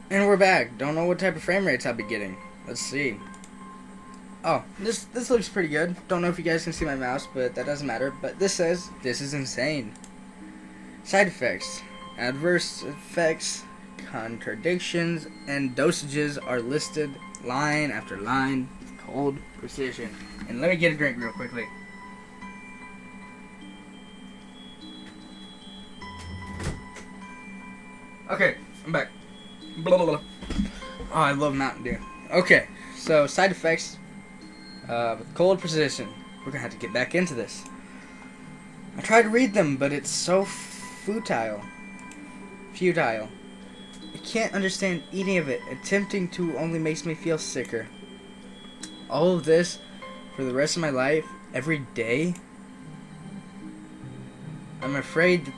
And we're back. Don't know what type of frame rates I'll be getting. Let's see. Oh, this looks pretty good. Don't know if you guys can see my mouse, but that doesn't matter. But this says, this is insane. Side effects. Adverse effects, contradictions, and dosages are listed line after line with cold precision. And let me get a drink real quickly. Okay, I'm back. Blah, blah, blah. Oh, I love Mountain Dew. Okay, so side effects with cold precision. We're gonna have to get back into this. I tried to read them, but it's so futile. I can't understand any of it. Attempting to only makes me feel sicker. All of this for the rest of my life, every day. I'm afraid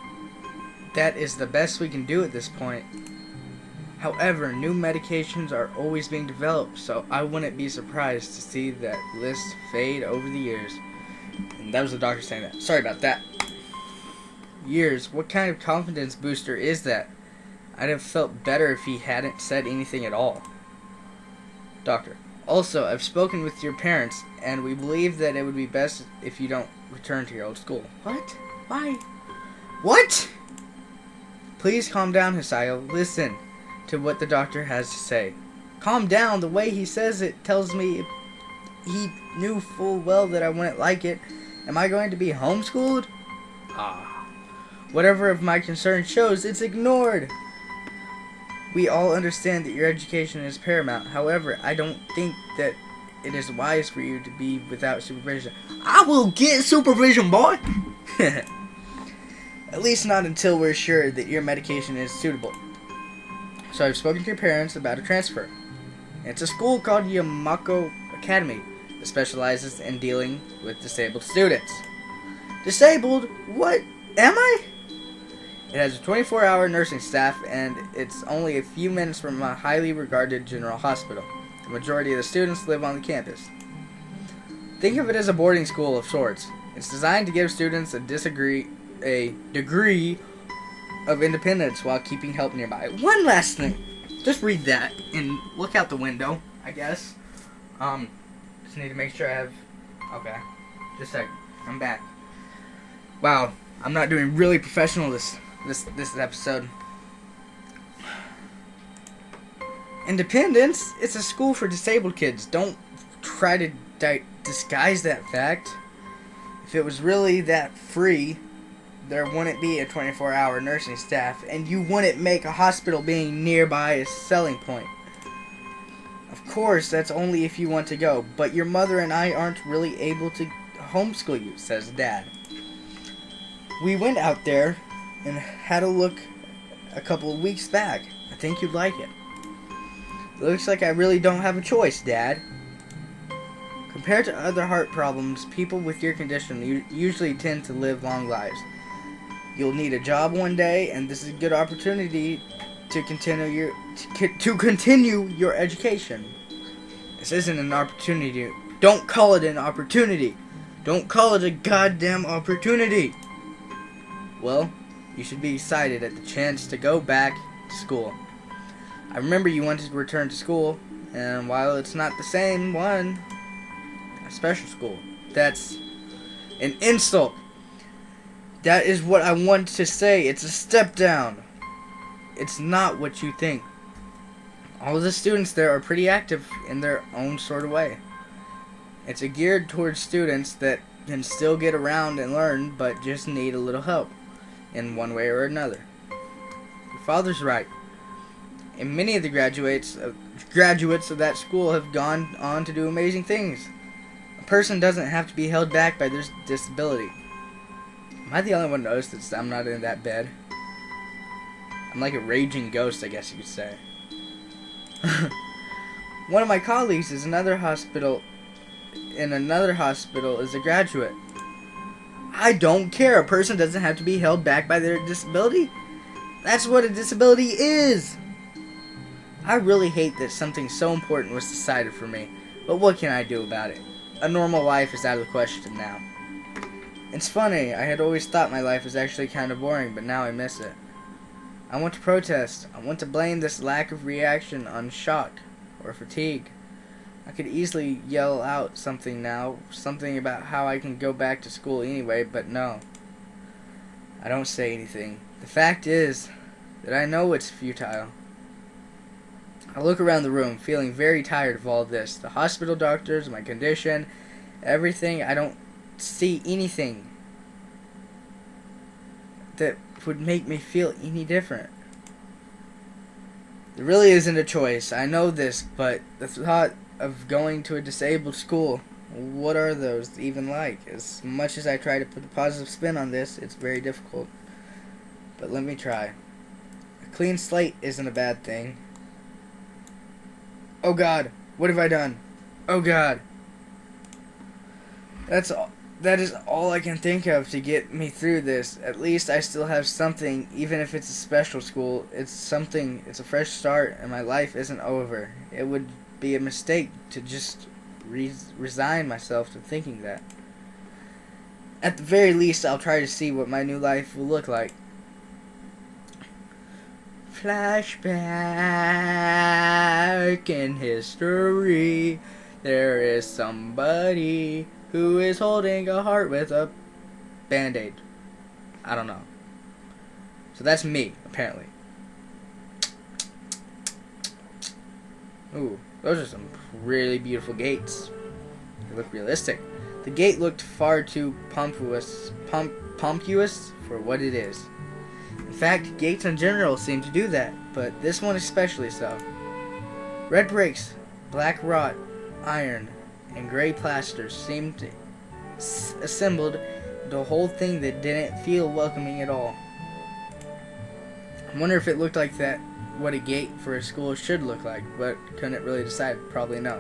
that is the best we can do at this point. However, new medications are always being developed, so I wouldn't be surprised to see that list fade over the years. And that was the doctor saying that. Sorry about that. Years? What kind of confidence booster is that? I'd have felt better if he hadn't said anything at all. Doctor. Also, I've spoken with your parents, and we believe that it would be best if you don't return to your old school. What? Why? What? Please calm down, Hisayo. Listen to what the doctor has to say. Calm down. The way he says it tells me he knew full well that I wouldn't like it. Am I going to be homeschooled? Whatever of my concern shows, it's ignored. We all understand that your education is paramount. However, I don't think that it is wise for you to be without supervision. I will get supervision, boy! At least not until we're sure that your medication is suitable. So I've spoken to your parents about a transfer. It's a school called Yamako Academy that specializes in dealing with disabled students. Disabled? What? Am I? It has a 24-hour nursing staff, and it's only a few minutes from a highly regarded general hospital. The majority of the students live on the campus. Think of it as a boarding school of sorts. It's designed to give students a degree of independence while keeping help nearby. One last thing. Just read that and look out the window, I guess. Just need to make sure I have... Okay. Just a second. I'm back. Wow. I'm not doing really professional this episode. Independence? It's a school for disabled kids. Don't try to disguise that fact. If it was really that free, there wouldn't be a 24-hour nursing staff, and you wouldn't make a hospital being nearby a selling point. Of course, that's only if you want to go, but your mother and I aren't really able to homeschool you, says Dad. We went out there and had a look a couple of weeks back. I think you'd like it. It looks like I really don't have a choice, Dad. Compared to other heart problems, people with your condition usually tend to live long lives. You'll need a job one day, and this is a good opportunity to continue your education. This isn't an opportunity. Don't call it an opportunity. Don't call it a goddamn opportunity. Well, you should be excited at the chance to go back to school. I remember you wanted to return to school, and while it's not the same one, a special school, that's an insult. That is what I want to say. It's a step down. It's not what you think. All of the students there are pretty active in their own sort of way. It's geared towards students that can still get around and learn, but just need a little help in one way or another. Your father's right. And many of the graduates of that school have gone on to do amazing things. A person doesn't have to be held back by their disability. Am I the only one who noticed that I'm not in that bed? I'm like a raging ghost, I guess you could say. One of my colleagues is in another hospital is a graduate. I don't care. A person doesn't have to be held back by their disability. That's what a disability is. I really hate that something so important was decided for me, but what can I do about it? A normal life is out of the question now. It's funny, I had always thought my life was actually kind of boring, but now I miss it. I want to protest. I want to blame this lack of reaction on shock or fatigue. I could easily yell out something now, something about how I can go back to school anyway, but no. I don't say anything. The fact is that I know it's futile. I look around the room, feeling very tired of all this. The hospital doctors, my condition, everything. I don't see anything that would make me feel any different. There really isn't a choice. I know this, but the thought of going to a disabled school, what are those even like? As much as I try to put a positive spin on this, it's very difficult. But let me try. A clean slate isn't a bad thing. Oh God, what have I done? Oh God. That is all I can think of to get me through this. At least I still have something, even if it's a special school. It's something, it's a fresh start, and my life isn't over. It would be a mistake to just resign myself to thinking that. At the very least, I'll try to see what my new life will look like. Flashback in history. There is somebody who is holding a heart with a band-aid. I don't know. So that's me, apparently. Ooh, those are some really beautiful gates. They look realistic. The gate looked far too pompous for what it is. In fact, gates in general seem to do that, but this one especially so. Red bricks, black wrought iron, and gray plaster seemed assembled into a whole thing that didn't feel welcoming at all. I wonder if it looked like that, what a gate for a school should look like, but couldn't really decide. Probably no.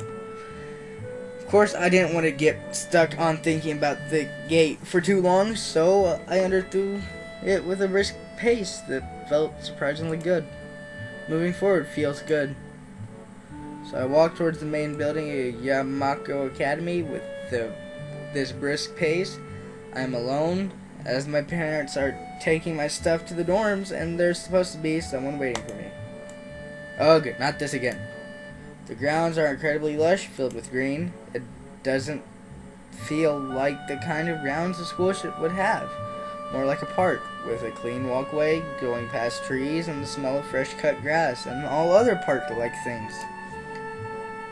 Of course, I didn't want to get stuck on thinking about the gate for too long, so I underthrew it with a brisk pace that felt surprisingly good. Moving forward feels good. So I walked towards the main building of Yamako Academy with this brisk pace. I am alone, as my parents are taking my stuff to the dorms, and there's supposed to be someone waiting for me. Ugh, not this again. The grounds are incredibly lush, filled with green. It doesn't feel like the kind of grounds a school would have. More like a park, with a clean walkway, going past trees, and the smell of fresh cut grass, and all other park-like things.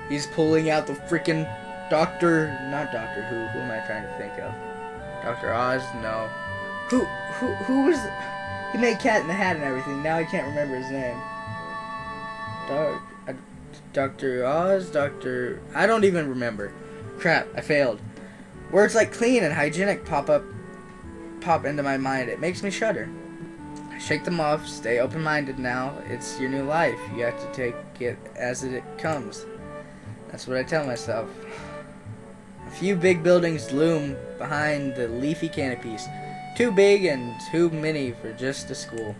He's pulling out the freaking not Doctor Who am I trying to think of? Dr. Oz? No. Who was, he made Cat in the Hat and everything, now I can't remember his name. Dr. Oz? I don't even remember. Crap, I failed. Words like clean and hygienic pop into my mind. It makes me shudder. I shake them off, stay open-minded now. It's your new life. You have to take it as it comes. That's what I tell myself. A few big buildings loom behind the leafy canopies. Too big and too many for just a school.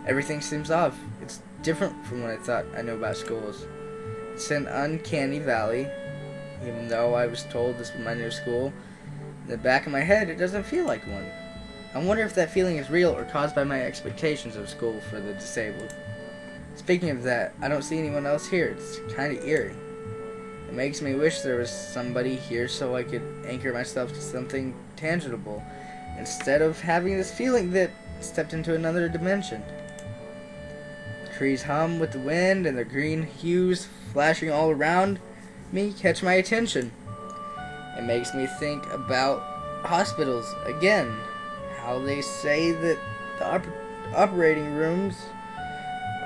Everything seems off. It's different from what I thought I knew about schools. It's an uncanny valley. Even though I was told this was my new school, in the back of my head, it doesn't feel like one. I wonder if that feeling is real or caused by my expectations of school for the disabled. Speaking of that, I don't see anyone else here. It's kind of eerie. It makes me wish there was somebody here so I could anchor myself to something tangible, instead of having this feeling that I stepped into another dimension. The trees hum with the wind, and the green hues flashing all around me catch my attention. It makes me think about hospitals again. How they say that the operating rooms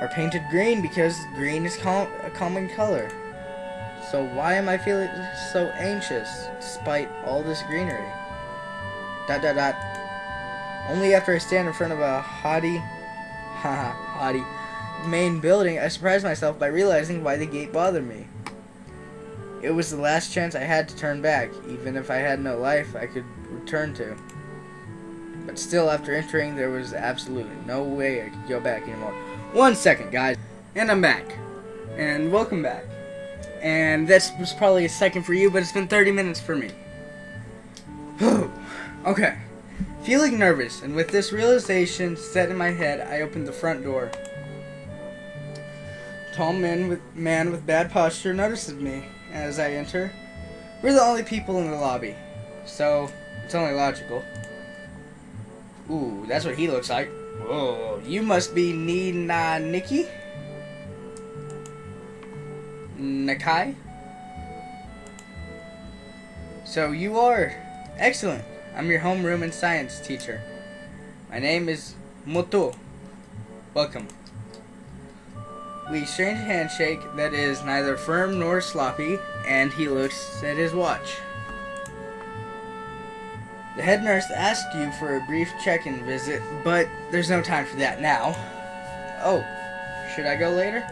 are painted green because green is a common color. So why am I feeling so anxious despite all this greenery? ... Only after I stand in front of a haughty main building, I surprise myself by realizing why the gate bothered me. It was the last chance I had to turn back, even if I had no life I could return to. But still, after entering, there was absolutely no way I could go back anymore. 1 second, guys. And I'm back. And welcome back. And this was probably a second for you, but it's been 30 minutes for me. Okay. Feeling nervous, and with this realization set in my head, I opened the front door. Tall man with bad posture notices me as I enter. We're the only people in the lobby, so it's only logical. Ooh, that's what he looks like. Whoa, you must be Nikki? Nakai? So you are. Excellent. I'm your homeroom and science teacher. My name is Moto. Welcome. We exchange a handshake that is neither firm nor sloppy, and he looks at his watch. The head nurse asked you for a brief check-in visit, but there's no time for that now. Oh, should I go later?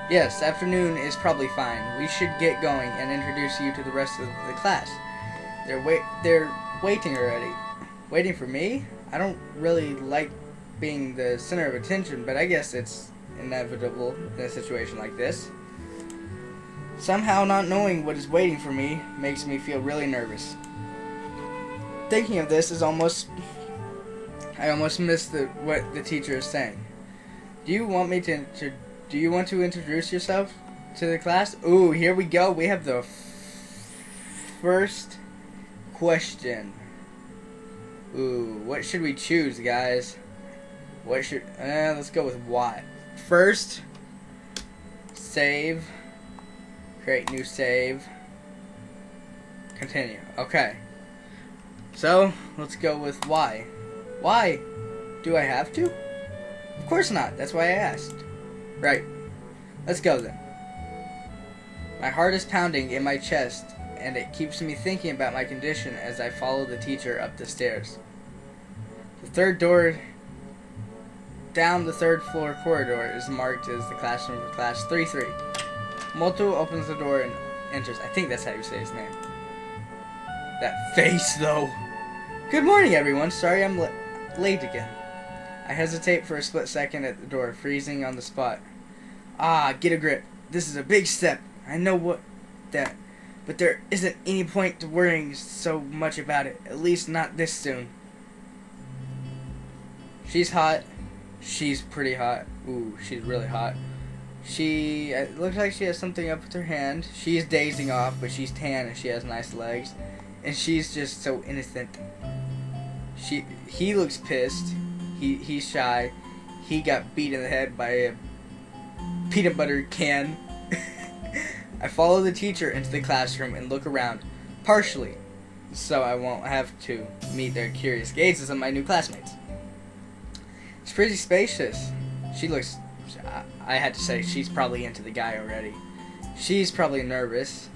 Yes, afternoon is probably fine. We should get going and introduce you to the rest of the class. They're waiting already. Waiting for me? I don't really like being the center of attention, but I guess it's inevitable in a situation like this. Somehow not knowing what is waiting for me makes me feel really nervous. Thinking of this is I almost missed what the teacher is saying. Do you want to introduce yourself to the class? Ooh, here we go. We have the first question. Ooh, what should we choose, guys? Let's go with what? First, save. Create new save. Continue. Okay. So, let's go with why. Why? Do I have to? Of course not. That's why I asked. Right. Let's go then. My heart is pounding in my chest, and it keeps me thinking about my condition as I follow the teacher up the stairs. The third door down the third floor corridor is marked as the classroom for class 3-3. Moto opens the door and enters. I think that's how you say his name. That face, though. Good morning, everyone. Sorry I'm late again. I hesitate for a split second at the door, freezing on the spot. Ah, get a grip. This is a big step. I know but there isn't any point to worrying so much about it. At least not this soon. She's hot. She's pretty hot. Ooh, she's really hot. It looks like she has something up with her hand. She's dazing off, but she's tan and she has nice legs. And she's just so innocent. He looks pissed. He's shy. He got beat in the head by a peanut butter can. I follow the teacher into the classroom and look around, partially, so I won't have to meet their curious gazes of my new classmates. It's pretty spacious. I had to say, she's probably into the guy already. She's probably nervous,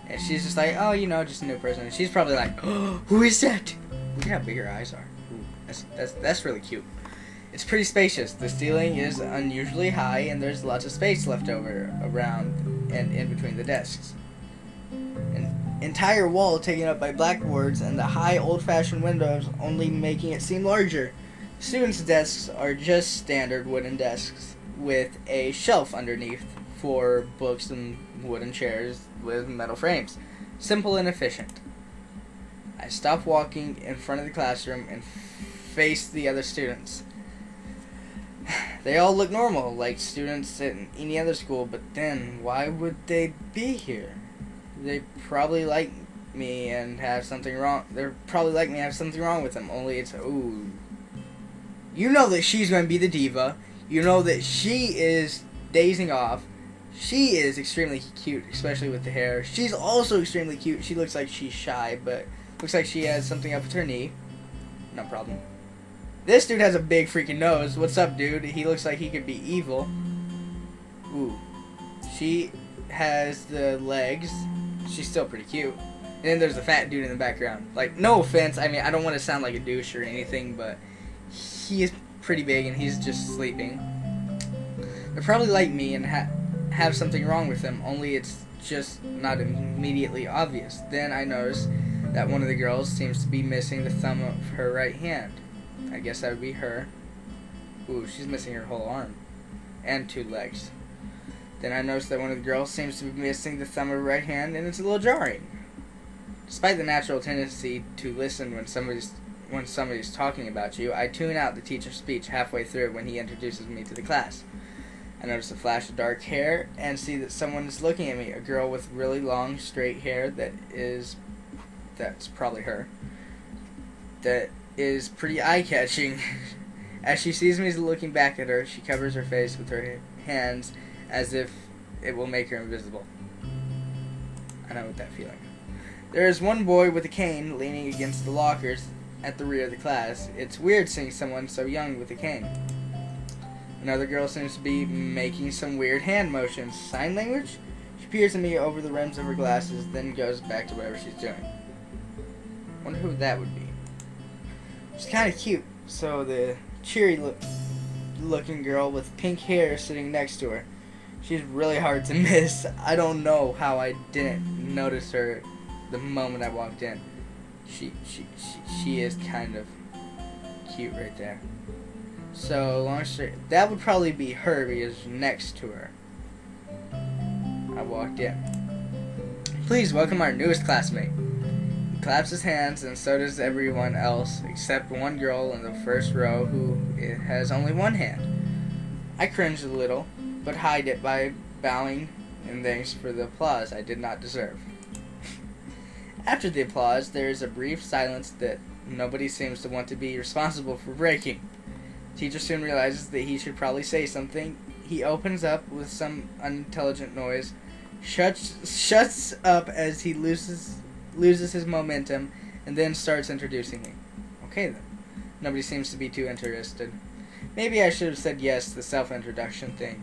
and she's just like, oh, just a new person. And she's probably like, oh, who is that? Look at how big her eyes are. Ooh, that's really cute. It's pretty spacious. The ceiling is unusually high, and there's lots of space left over around and in between the desks. An entire wall taken up by blackboards and the high old-fashioned windows only making it seem larger. Students' desks are just standard wooden desks with a shelf underneath for books and wooden chairs with metal frames. Simple and efficient. I stop walking in front of the classroom and face the other students. They all look normal, like students at any other school, but then, why would they be here? They probably like me and have something wrong. They're probably like me and have something wrong with them, only it's, ooh. You know that she's going to be the diva. You know that she is dazing off. She is extremely cute, especially with the hair. She's also extremely cute. She looks like she's shy, but looks like she has something up with her knee. No problem. This dude has a big freaking nose. What's up, dude? He looks like he could be evil. Ooh. She has the legs. She's still pretty cute. And then there's the fat dude in the background. Like, no offense. I mean, I don't want to sound like a douche or anything, but he is pretty big and he's just sleeping. They're probably like me and have something wrong with them, only it's just not immediately obvious. Then I notice that one of the girls seems to be missing the thumb of her right hand. I guess that would be her. Ooh, she's missing her whole arm. And 2 legs. Then I notice that one of the girls seems to be missing the thumb of her right hand, and it's a little jarring. Despite the natural tendency to listen when somebody's when somebody's talking about you, I tune out the teacher's speech halfway through when he introduces me to the class. I notice a flash of dark hair and see that someone is looking at me, a girl with really long, straight hair that's probably her, that is pretty eye-catching. As she sees me looking back at her, she covers her face with her hands as if it will make her invisible. I know what that feeling. There is one boy with a cane leaning against the lockers at the rear of the class. It's weird seeing someone so young with a cane. Another girl seems to be making some weird hand motions. Sign language? She peers at me over the rims of her glasses, then goes back to whatever she's doing. Wonder who that would be. She's kind of cute, so the cheery looking girl with pink hair sitting next to her. She's really hard to miss. I don't know how I didn't notice her the moment I walked in. She is kind of cute right there. So long story, that would probably be her because next to her I walked in. Please welcome our newest classmate. He claps his hands and so does everyone else except one girl in the first row who has only one hand. I cringe a little, but hide it by bowing in thanks for the applause I did not deserve. After the applause, there is a brief silence that nobody seems to want to be responsible for breaking. Teacher soon realizes that he should probably say something. He opens up with some unintelligent noise, shuts up as he loses his momentum, and then starts introducing me. Okay then. Nobody seems to be too interested. Maybe I should have said yes to the self-introduction thing.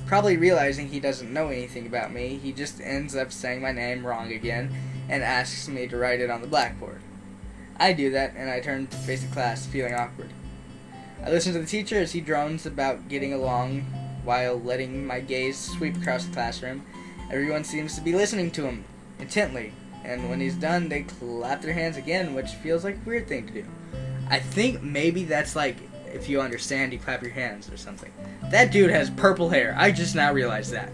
Probably realizing he doesn't know anything about me, he just ends up saying my name wrong again and asks me to write it on the blackboard. I do that, and I turn to face the class, feeling awkward. I listen to the teacher as he drones about getting along while letting my gaze sweep across the classroom. Everyone seems to be listening to him intently, and when he's done, they clap their hands again, which feels like a weird thing to do. I think maybe that's like, if you understand, you clap your hands or something. That dude has purple hair. I just now realized that.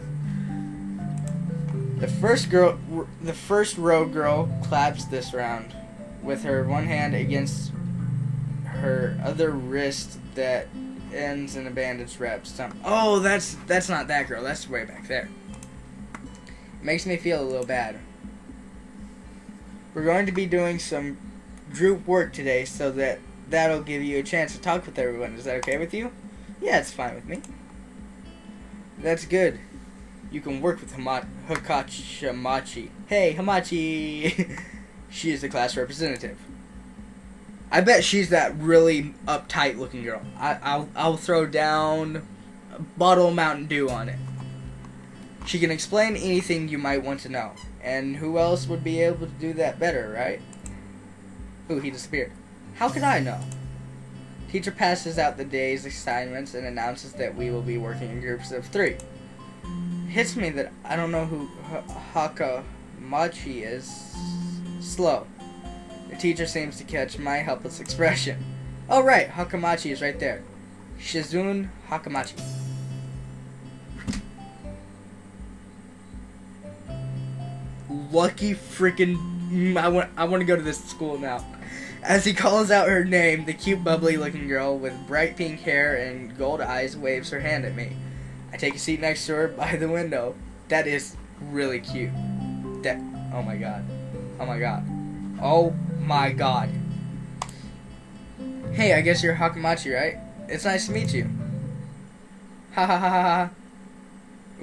The first row girl claps this round, with her one hand against her other wrist that ends in a bandage wrapped stump. Oh, that's not that girl. That's way back there. It makes me feel a little bad. We're going to be doing some group work today, so that'll give you a chance to talk with everyone. Is that okay with you? Yeah, it's fine with me. That's good. You can work with Hamachi. Hey, Hamachi! She is the class representative. I bet she's that really uptight looking girl. I'll throw down a bottle of Mountain Dew on it. She can explain anything you might want to know. And who else would be able to do that better, right? Ooh, he disappeared. How could I know? Teacher passes out the day's assignments and announces that we will be working in groups of 3. It hits me that I don't know who Hakamachi is. Slow. The teacher seems to catch my helpless expression. Oh right, Hakamachi is right there. Shizune Hakamachi. Lucky freaking... I want to go to this school now. As he calls out her name, the cute bubbly looking girl with bright pink hair and gold eyes waves her hand at me. I take a seat next to her by the window. That is really cute. Oh my god. Oh my god. Oh my god. Hey, I guess you're Hakamachi, right? It's nice to meet you. Ha ha ha ha ha.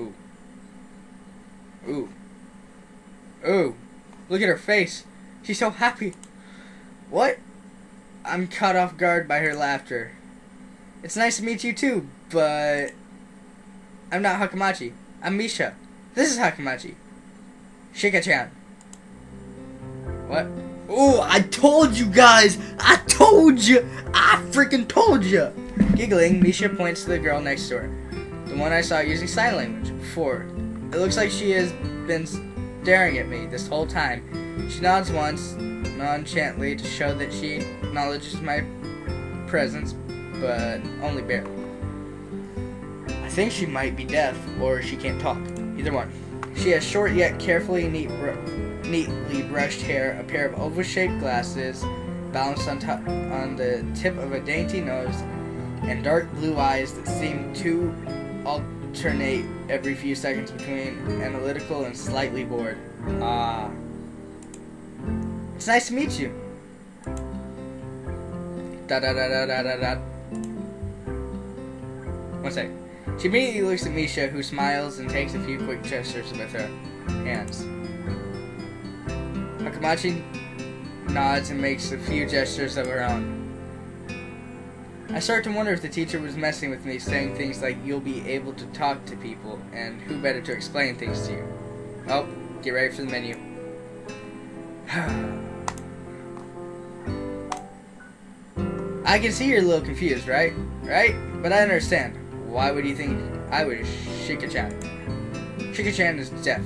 Ooh. Ooh. Ooh. Look at her face. She's so happy. What? I'm caught off guard by her laughter. It's nice to meet you too, but I'm not Hakamachi. I'm Misha. This is Hakamachi. Shika-chan. What? Oh, I told you guys! I told you! I freaking told you! Giggling, Misha points to the girl next to her. The one I saw using sign language before. It looks like she has been staring at me this whole time. She nods once, nonchalantly, to show that she acknowledges my presence, but only barely. I think she might be deaf, or she can't talk. Either one. She has short yet carefully neatly brushed hair, a pair of oval-shaped glasses balanced on the tip of a dainty nose, and dark blue eyes that seem to alternate every few seconds between analytical and slightly bored. Ah. It's nice to meet you. One sec. She immediately looks at Misha, who smiles and takes a few quick gestures with her hands. Hakamachi nods and makes a few gestures of her own. I start to wonder if the teacher was messing with me, saying things like, "You'll be able to talk to people, and who better to explain things to you?" Oh, get ready for the menu. I can see you're a little confused, right? But I understand. Why would you think I was Shika-chan? Shika-chan is deaf,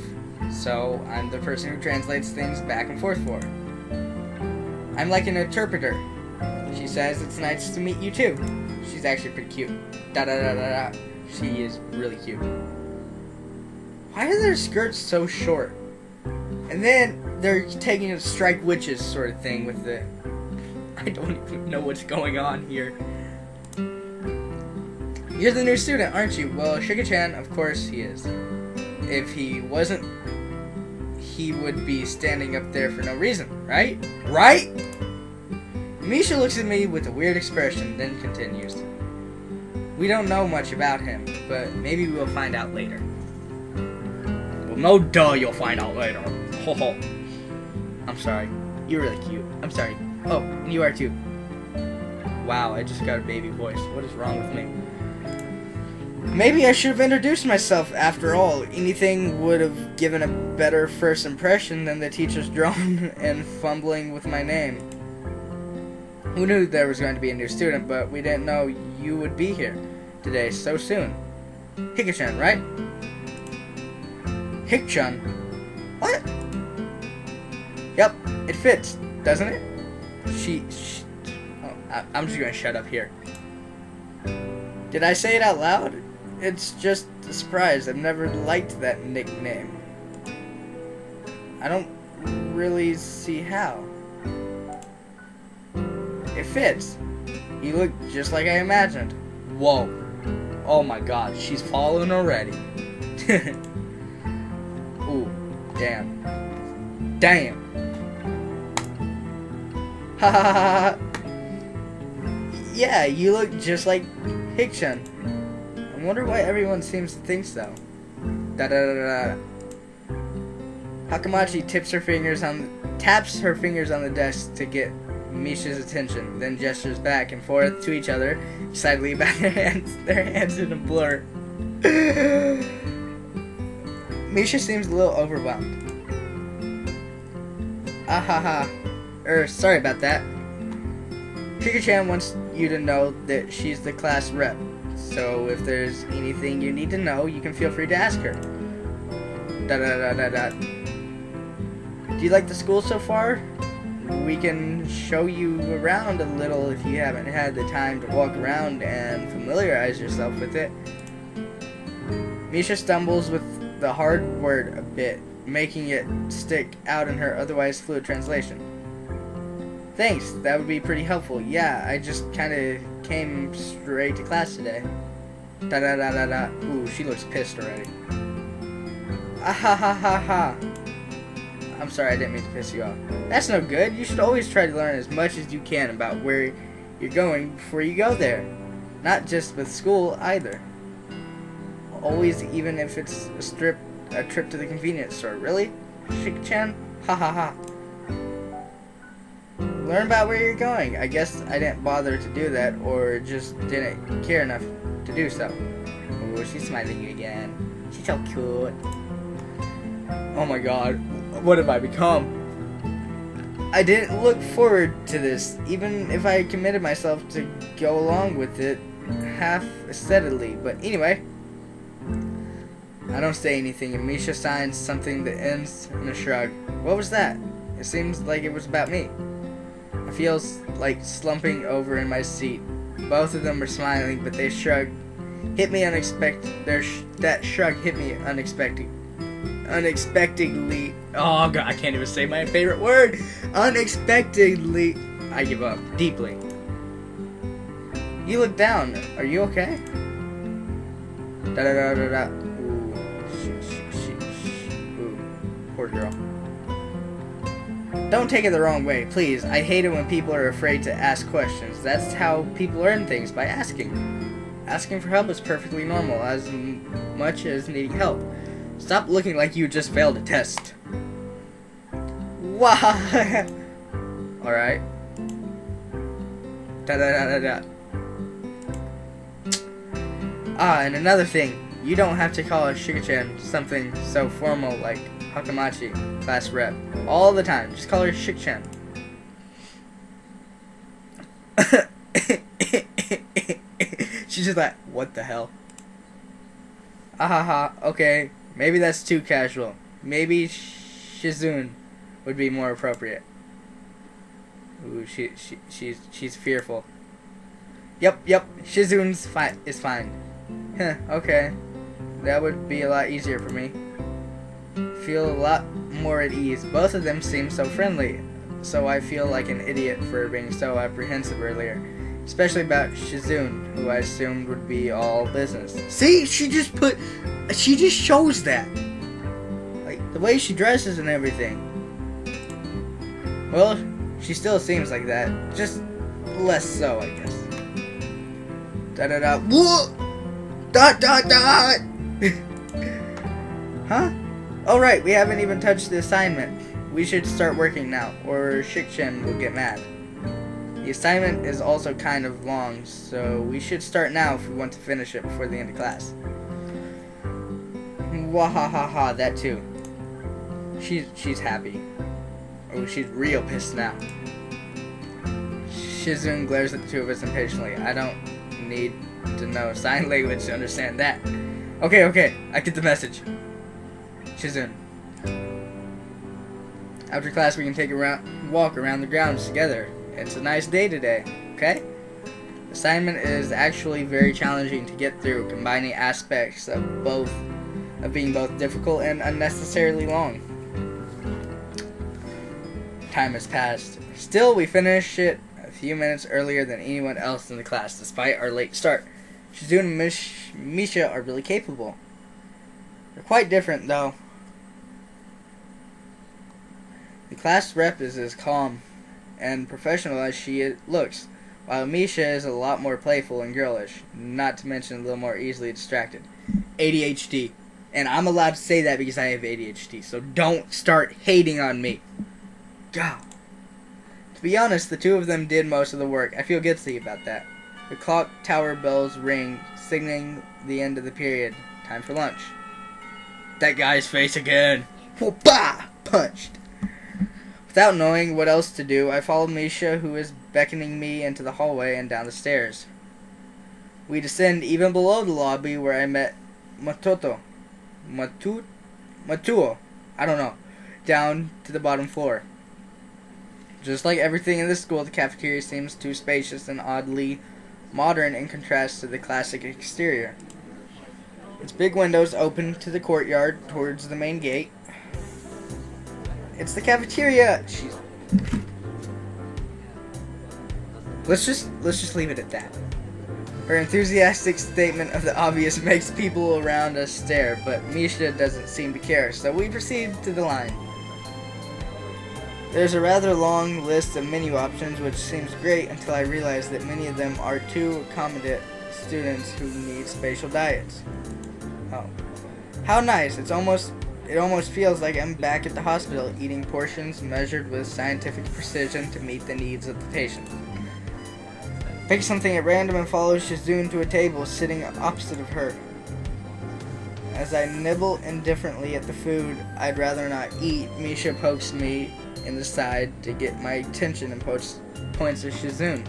so I'm the person who translates things back and forth for her. I'm like an interpreter. She says it's nice to meet you too. She's actually pretty cute. She is really cute. Why are their skirts so short? And then they're taking a strike witches sort of thing with the... I don't even know what's going on here. You're the new student, aren't you? Well, Shika-chan, of course he is. If he wasn't, he would be standing up there for no reason, right? Right? Misha looks at me with a weird expression, then continues. We don't know much about him, but maybe we'll find out later. Well, no duh, you'll find out later. Ho ho. I'm sorry. You're really cute. I'm sorry. Oh, and you are too. Wow, I just got a baby voice. What is wrong with me? Maybe I should have introduced myself after all. Anything would have given a better first impression than the teacher's drone and fumbling with my name. Who knew there was going to be a new student, but we didn't know you would be here today so soon. Hika-chan, right? Hik-chan? What? Yep, it fits, doesn't it? I'm just gonna shut up here. Did I say it out loud? It's just a surprise. I've never liked that nickname. I don't really see how. It fits. You look just like I imagined. Whoa. Oh my god, she's fallen already. Ooh, damn. Damn. Ha ha ha ha. Yeah, you look just like Hik-chan. I wonder why everyone seems to think so. Da da da da. Hakamachi taps her fingers on the desk to get Misha's attention, then gestures back and forth to each other, excitedly about their hands in a blur. Misha seems a little overwhelmed. Sorry about that. Shika-chan wants you to know that she's the class rep, so if there's anything you need to know, you can feel free to ask her. Da da da da da. Do you like the school so far? We can show you around a little if you haven't had the time to walk around and familiarize yourself with it. Misha stumbles with the hard word a bit, making it stick out in her otherwise fluid translation. Thanks, that would be pretty helpful. Yeah, I just kinda came straight to class today. Da da da da da. Ooh, she looks pissed already. Ah ha ha ha ha. I'm sorry, I didn't mean to piss you off. That's no good. You should always try to learn as much as you can about where you're going before you go there. Not just with school, either. Always, even if it's a trip to the convenience store. Really? Shik-chan? Ha ha ha. Learn about where you're going. I guess I didn't bother to do that, or just didn't care enough to do so. Oh, she's smiling again. She's so cute. Oh my god. What have I become? I didn't look forward to this, even if I committed myself to go along with it half-steadily. But anyway, I don't say anything, and Misha signs something that ends in a shrug. What was that? It seems like it was about me. I feel like slumping over in my seat. Both of them are smiling, but they shrug. Hit me unexpected. That shrug hit me unexpectedly. Oh god, I can't even say my favorite word. Unexpectedly, I give up deeply. You look down. Are you okay? Da da da da da. Ooh, ooh, poor girl. Don't take it the wrong way, please. I hate it when people are afraid to ask questions. That's how people learn things, by asking. Asking for help is perfectly normal, as much as needing help. Stop looking like you just failed a test. Why? Alright. Da da da da da. Ah, and another thing. You don't have to call a Shika-chan something so formal like Hakamachi, class rep, all the time. Just call her Shika-chan. She's just like, what the hell? Ahaha, okay. Maybe that's too casual. Maybe Shizune would be more appropriate. Ooh, she's fearful. Yep, Shizune's is fine. Huh, okay. That would be a lot easier for me. Feel a lot more at ease. Both of them seem so friendly, so I feel like an idiot for being so apprehensive earlier. Especially about Shizune, who I assumed would be all business. See, she just shows that. Like, the way she dresses and everything. Well, she still seems like that. Just less so, I guess. Da-da-da. Whoa! Dot, dot, dot! Huh? Oh, right, we haven't even touched the assignment. We should start working now, or Shik-chan will get mad. The assignment is also kind of long, so we should start now if we want to finish it before the end of class. Wahahaha, that too. She's happy. Oh, she's real pissed now. Shizune glares at the two of us impatiently. I don't need to know sign language to understand that. Okay, I get the message. Shizune. After class we can take a walk around the grounds together. It's a nice day today, okay? Assignment is actually very challenging to get through, combining aspects of being both difficult and unnecessarily long. Time has passed. Still, we finish it a few minutes earlier than anyone else in the class, despite our late start. Shizune and Misha are really capable. They're quite different, though. The class rep is as calm and professional as she looks, while Misha is a lot more playful and girlish, not to mention a little more easily distracted. ADHD. And I'm allowed to say that because I have ADHD, so don't start hating on me. God. To be honest, the two of them did most of the work. I feel guilty about that. The clock tower bells ring, signaling the end of the period. Time for lunch. That guy's face again. Bah! Punched. Without knowing what else to do, I followed Misha, who is beckoning me into the hallway and down the stairs. We descend even below the lobby where I met Matuo, I don't know, down to the bottom floor. Just like everything in this school, the cafeteria seems too spacious and oddly modern in contrast to the classic exterior. Its big windows open to the courtyard towards the main gate. It's the cafeteria. Jeez. Let's just leave it at that. Her enthusiastic statement of the obvious makes people around us stare, but Misha doesn't seem to care, so we proceed to the line. There's a rather long list of menu options, which seems great until I realize that many of them are to accommodate students who need spatial diets. Oh. How nice. It almost feels like I'm back at the hospital, eating portions measured with scientific precision to meet the needs of the patient. Pick something at random and follow Shizune to a table sitting opposite of her. As I nibble indifferently at the food I'd rather not eat, Misha pokes me in the side to get my attention and points at Shizune.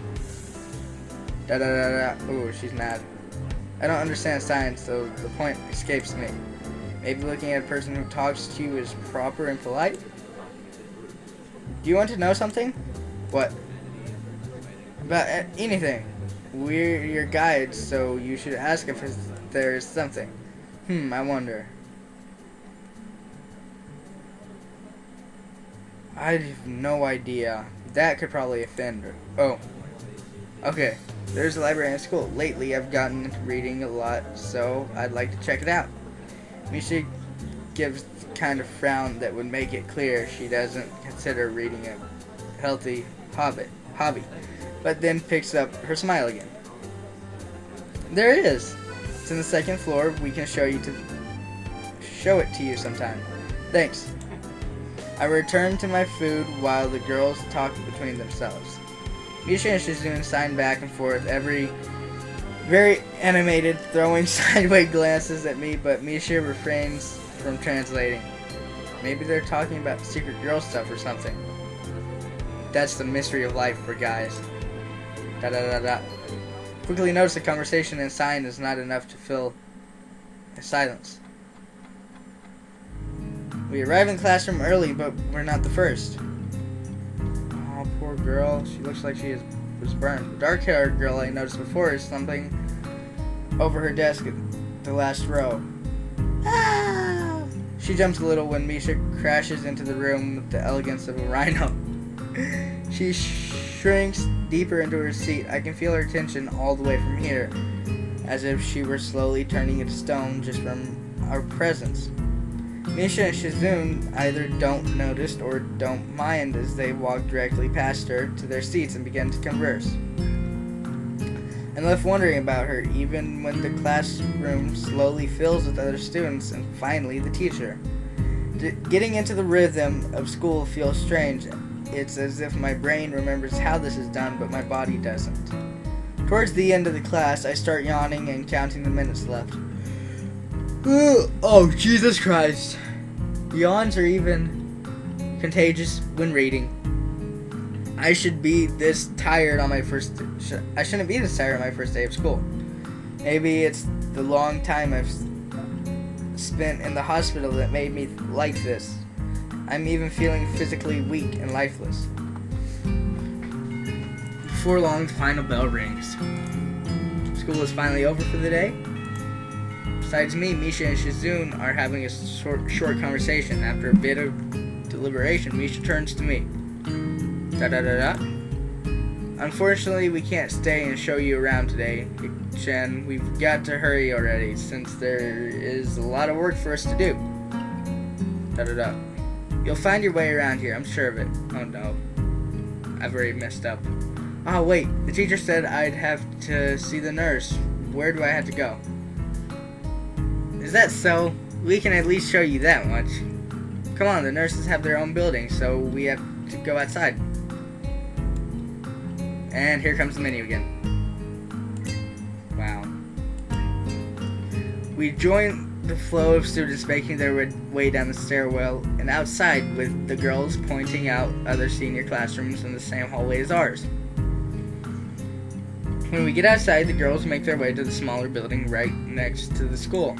Da da da da. Ooh, she's mad. I don't understand science, so the point escapes me. Maybe looking at a person who talks to you is proper and polite? Do you want to know something? What? About anything. We're your guides, so you should ask if there's something. I wonder. I have no idea. That could probably offend her. Oh, okay. There's a library in school. Lately, I've gotten into reading a lot, so I'd like to check it out. Misha gives the kind of frown that would make it clear she doesn't consider reading a healthy hobby, but then picks up her smile again. There it is. It's in the second floor. We can show it to you sometime. Thanks. I return to my food while the girls talk between themselves. Misha and Shizune sign back and forth, very animated, throwing sideways glances at me, but Misha refrains from translating. Maybe they're talking about secret girl stuff or something. That's the mystery of life for guys. Da da da da. Quickly notice the conversation and sign is not enough to fill a silence. We arrive in the classroom early, but we're not the first. Oh, poor girl. She looks like she was burned. The dark-haired girl I noticed before is slumping over her desk at the last row. Ah! She jumps a little when Misha crashes into the room with the elegance of a rhino. She shrinks deeper into her seat. I can feel her tension all the way from here, as if she were slowly turning into stone just from our presence. Misha and Shizune either don't notice or don't mind as they walk directly past her to their seats and begin to converse. I'm left wondering about her even when the classroom slowly fills with other students and finally the teacher. Getting into the rhythm of school feels strange. It's as if my brain remembers how this is done, but my body doesn't. Towards the end of the class, I start yawning and counting the minutes left. Oh, Jesus Christ. Yawns are even contagious when reading. I shouldn't be this tired on my first day of school. Maybe it's the long time I've spent in the hospital that made me like this. I'm even feeling physically weak and lifeless. Before long, the final bell rings. School is finally over for the day. Besides me, Misha and Shizune are having a short conversation. After a bit of deliberation, Misha turns to me. Da-da-da-da. Unfortunately, we can't stay and show you around today, Chen. We've got to hurry already, since there is a lot of work for us to do. Da-da-da. You'll find your way around here, I'm sure of it. Oh no. I've already messed up. Oh wait, the teacher said I'd have to see the nurse. Where do I have to go? Is that so? We can at least show you that much. Come on, the nurses have their own building, so we have to go outside. And here comes the menu again. Wow. We join the flow of students making their way down the stairwell and outside, with the girls pointing out other senior classrooms in the same hallway as ours. When we get outside, the girls make their way to the smaller building right next to the school.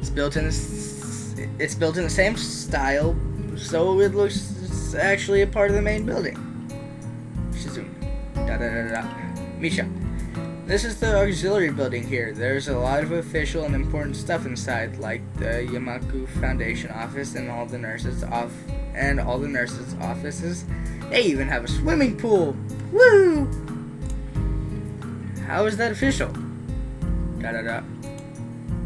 It's built in the same style, so it looks actually a part of the main building. Shizune. Da-da-da-da. Misha. This is the auxiliary building here. There's a lot of official and important stuff inside, like the Yamaku Foundation office and all the nurses' offices. They even have a swimming pool. Woo! How is that official? Da-da-da.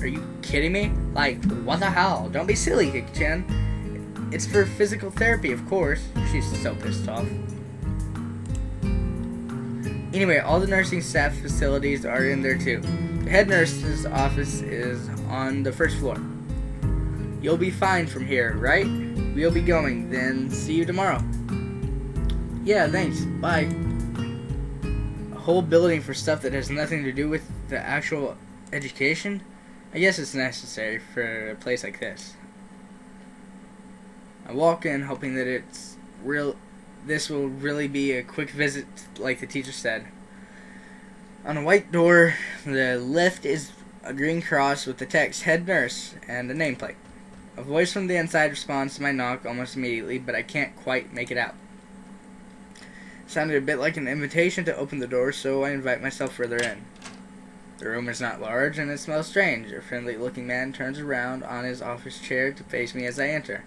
Are you kidding me? Like, what the hell? Don't be silly, Hiki-chan. It's for physical therapy, of course. She's so pissed off. Anyway, all the nursing staff facilities are in there too. The head nurse's office is on the first floor. You'll be fine from here, right? We'll be going, then see you tomorrow. Yeah, thanks. Bye. A whole building for stuff that has nothing to do with the actual education? I guess it's necessary for a place like this. I walk in hoping that this will really be a quick visit like the teacher said. On a white door, the left is a green cross with the text head nurse and a nameplate. A voice from the inside responds to my knock almost immediately, but I can't quite make it out. It sounded a bit like an invitation to open the door, so I invite myself further in. The room is not large and it smells strange. A friendly looking man turns around on his office chair to face me as I enter.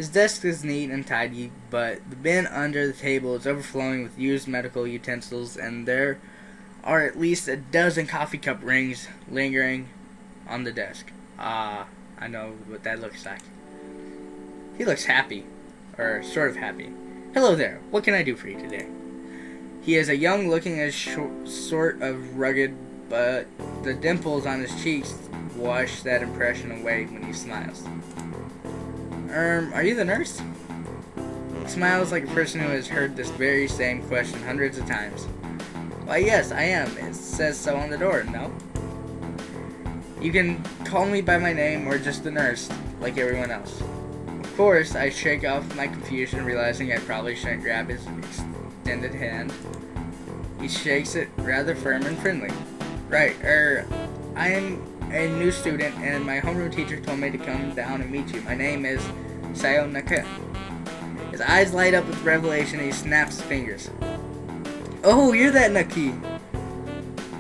His desk is neat and tidy, but the bin under the table is overflowing with used medical utensils, and there are at least a dozen coffee cup rings lingering on the desk. I know what that looks like. He looks happy, or sort of happy. Hello there, what can I do for you today? He is a young looking as sort of rugged, but the dimples on his cheeks wash that impression away when he smiles. Are you the nurse? He smiles like a person who has heard this very same question hundreds of times. Why, yes, I am. It says so on the door, no? You can call me by my name or just the nurse, like everyone else. Of course, I shake off my confusion, realizing I probably shouldn't grab his extended hand. He shakes it rather firm and friendly. Right, I am a new student, and my homeroom teacher told me to come down and meet you. My name is Sayo Naka. His eyes light up with revelation, and he snaps his fingers. Oh, you're that Naki.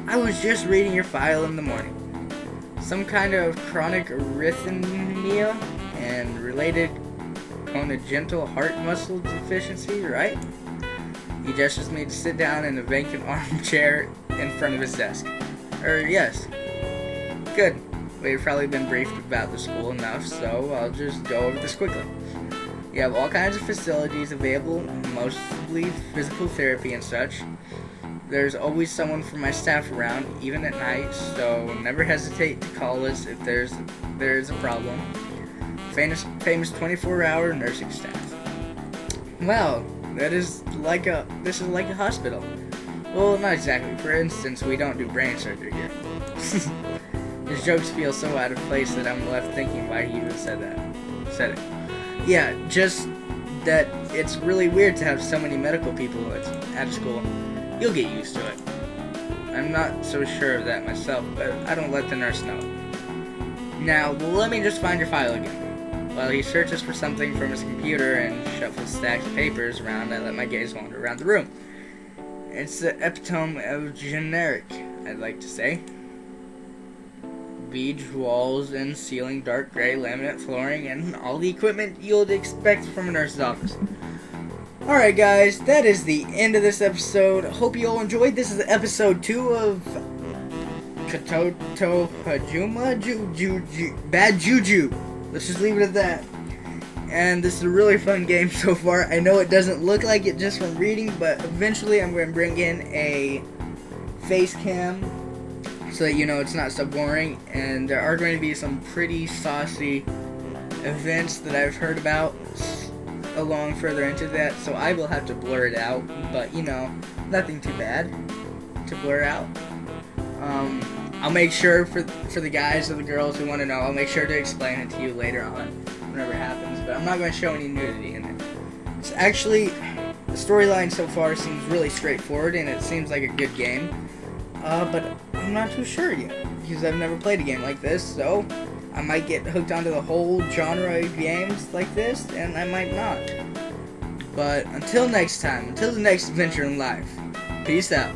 I was just reading your file in the morning. Some kind of chronic arrhythmia and related congenital heart muscle deficiency, right? He gestures me to sit down in a vacant armchair in front of his desk. Yes. Good. We've probably been briefed about the school enough, so I'll just go over this quickly. You have all kinds of facilities available, mostly physical therapy and such. There's always someone from my staff around, even at night, so never hesitate to call us if there's a problem. Famous 24-hour nursing staff. Wow, this is like a hospital. Well, not exactly. For instance, we don't do brain surgery here. His jokes feel so out of place that I'm left thinking why he even said it. Yeah, just that it's really weird to have so many medical people at school. You'll get used to it. I'm not so sure of that myself, but I don't let the nurse know. Now, let me just find your file again. While he searches for something from his computer and shuffles stacks of papers around, I let my gaze wander around the room. It's the epitome of generic, I'd like to say. Beige walls and ceiling, dark gray laminate flooring, and all the equipment you'd expect from a nurse's office. Alright guys, that is the end of this episode. Hope you all enjoyed. This is episode 2 of Katawa Shoujo, Bad Juju. Let's just leave it at that. And this is a really fun game so far. I know it doesn't look like it just from reading, but eventually I'm going to bring in a face cam so that you know it's not so boring. And there are going to be some pretty saucy events that I've heard about along further into that, so I will have to blur it out, but you know, nothing too bad to blur out. I'll make sure for the guys or the girls who want to know, I'll make sure to explain it to you later on whenever it happens, but I'm not going to show any nudity in it. It's actually, the storyline so far seems really straightforward and it seems like a good game, but I'm not too sure yet because I've never played a game like this, so I might get hooked onto the whole genre of games like this, and I might not. But until next time, until the next adventure in life, peace out.